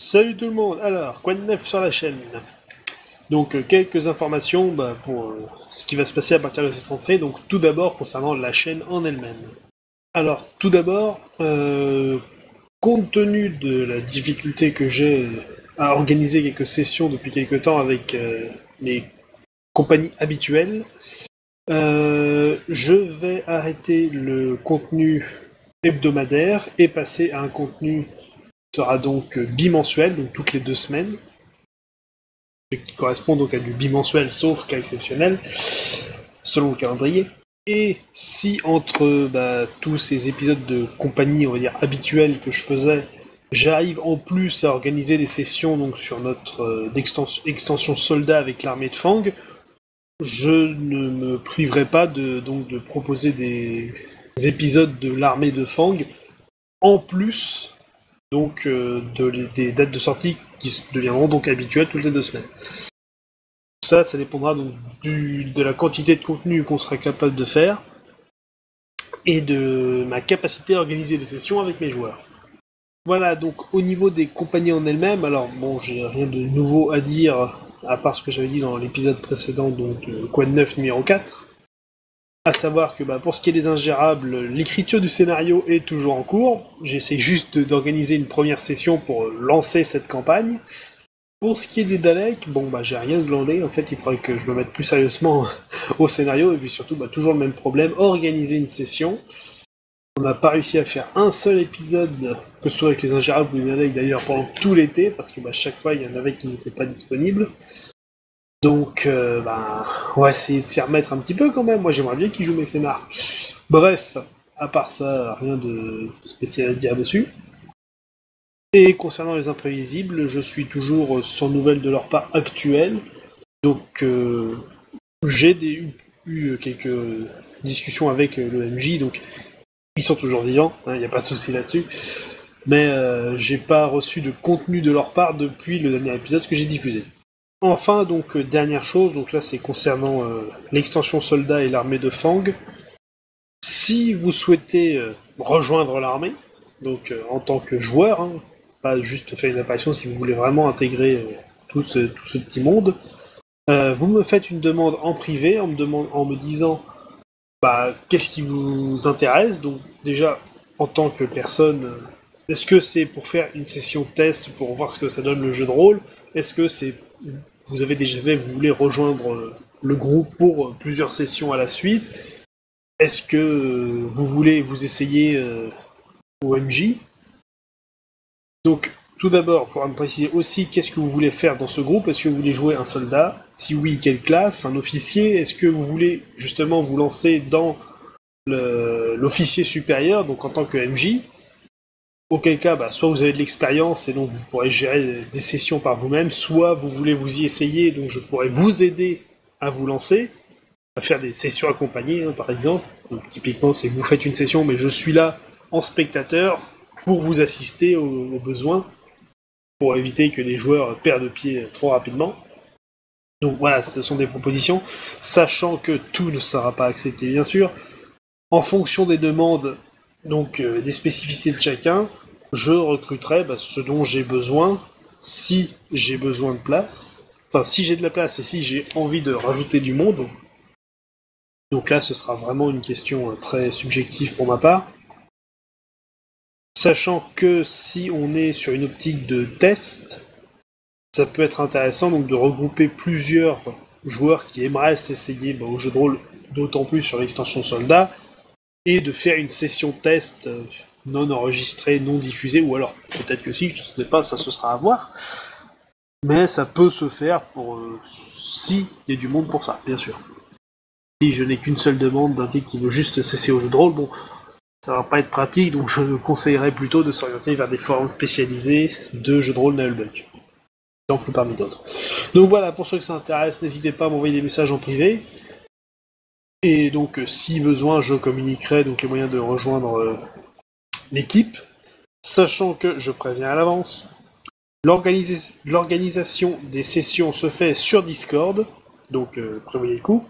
Salut tout le monde. Alors, quoi de neuf sur la chaîne? Donc, quelques informations pour ce qui va se passer à partir de cette rentrée. Donc, tout d'abord, concernant la chaîne en elle-même. Alors, tout d'abord, compte tenu de la difficulté que j'ai à organiser quelques sessions depuis quelques temps avec mes compagnies habituelles, je vais arrêter le contenu hebdomadaire et passer à un contenu sera donc bimensuel, donc toutes les 2 semaines, ce qui correspond donc à du bimensuel sauf cas exceptionnel, selon le calendrier. Et si entre tous ces épisodes de compagnie, on va dire, habituels que je faisais, j'arrive en plus à organiser des sessions donc sur notre extension soldat avec l'armée de Fang, je ne me priverai pas de proposer des épisodes de l'armée de Fang en plus donc des dates de sortie qui deviendront donc habituelles toutes les 2 semaines. Ça dépendra donc de la quantité de contenu qu'on sera capable de faire et de ma capacité à organiser des sessions avec mes joueurs. Voilà, donc au niveau des compagnies en elles-mêmes, alors bon, j'ai rien de nouveau à dire à part ce que j'avais dit dans l'épisode précédent, donc Quoi de neuf numéro 4. À savoir que pour ce qui est des ingérables, l'écriture du scénario est toujours en cours. J'essaie juste d'organiser une première session pour lancer cette campagne. Pour ce qui est des Daleks, j'ai rien glandé. En fait, il faudrait que je me mette plus sérieusement au scénario. Et puis surtout, toujours le même problème, organiser une session. On n'a pas réussi à faire un seul épisode, que ce soit avec les ingérables ou les Daleks d'ailleurs, pendant tout l'été, parce que chaque fois, il y en avait qui n'étaient pas disponibles. Donc, on va essayer de s'y remettre un petit peu quand même. Moi, j'aimerais bien qu'ils jouent mes scénars. Bref, à part ça, rien de spécial à dire dessus. Et concernant les imprévisibles, je suis toujours sans nouvelles de leur part actuelle. Donc, j'ai eu quelques discussions avec le MJ, donc ils sont toujours vivants, il n'y a pas de souci là-dessus. Mais j'ai pas reçu de contenu de leur part depuis le dernier épisode que j'ai diffusé. Enfin, donc, dernière chose, donc là c'est concernant l'extension soldat et l'armée de Fang. Si vous souhaitez rejoindre l'armée, donc en tant que joueur, pas juste faire une apparition, si vous voulez vraiment intégrer tout ce petit monde, vous me faites une demande en privé en me disant qu'est-ce qui vous intéresse. Donc déjà, en tant que personne, est-ce que c'est pour faire une session test pour voir ce que ça donne le jeu de rôle? Est-ce que c'est vous avez déjà fait, vous voulez rejoindre le groupe pour plusieurs sessions à la suite? Est-ce que vous voulez vous essayer au MJ? Donc, tout d'abord, il faudra me préciser aussi qu'est-ce que vous voulez faire dans ce groupe. Est-ce que vous voulez jouer un soldat? Si oui, quelle classe? Un officier? Est-ce que vous voulez justement vous lancer dans l'officier supérieur, donc en tant que MJ? Auquel cas, soit vous avez de l'expérience et donc vous pourrez gérer des sessions par vous-même, soit vous voulez vous y essayer, donc je pourrais vous aider à vous lancer, à faire des sessions accompagnées, par exemple. Donc, typiquement, c'est que vous faites une session, mais je suis là en spectateur pour vous assister aux besoins, pour éviter que les joueurs perdent pied trop rapidement. Donc voilà, ce sont des propositions, sachant que tout ne sera pas accepté, bien sûr. En fonction des demandes, donc des spécificités de chacun, je recruterai ce dont j'ai besoin, si j'ai besoin de place, enfin si j'ai de la place et si j'ai envie de rajouter du monde. Donc là, ce sera vraiment une question très subjective pour ma part. Sachant que si on est sur une optique de test, ça peut être intéressant donc de regrouper plusieurs joueurs qui aimeraient s'essayer au jeu de rôle, d'autant plus sur l'extension soldat, et de faire une session test non enregistrée, non diffusée, ou alors peut-être que si, je ne sais pas, ça se sera à voir. Mais ça peut se faire pour si il y a du monde pour ça, bien sûr. Si je n'ai qu'une seule demande d'un type qui veut juste cesser au jeu de rôle, ça va pas être pratique, donc je conseillerais plutôt de s'orienter vers des forums spécialisés de jeux de rôle Nullbug. Exemple parmi d'autres. Donc voilà, pour ceux que ça intéresse, n'hésitez pas à m'envoyer des messages en privé. Et donc, si besoin, je communiquerai donc les moyens de rejoindre l'équipe, sachant que, je préviens à l'avance, l'organisation des sessions se fait sur Discord, donc prévoyez le coup,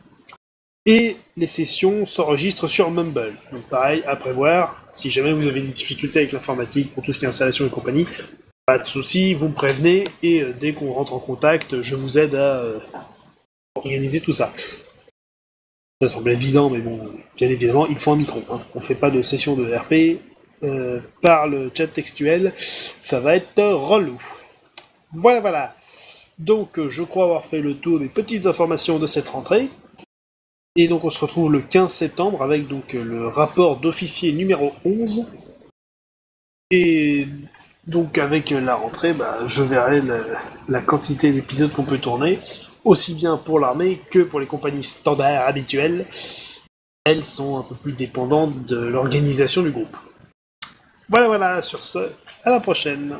et les sessions s'enregistrent sur Mumble. Donc pareil, à prévoir, si jamais vous avez des difficultés avec l'informatique pour tout ce qui est installation et compagnie, Pas de soucis, vous me prévenez, et dès qu'on rentre en contact, je vous aide à organiser tout ça. Ça semble évident, mais bon, bien évidemment, il faut un micro. Hein. On fait pas de session de RP par le chat textuel, ça va être relou. Voilà. Donc, je crois avoir fait le tour des petites informations de cette rentrée. Et donc, on se retrouve le 15 septembre avec donc le rapport d'officier numéro 11. Et donc, avec la rentrée, je verrai la quantité d'épisodes qu'on peut tourner, aussi bien pour l'armée que pour les compagnies standards habituelles. Elles sont un peu plus dépendantes de l'organisation du groupe. Voilà, sur ce, à la prochaine.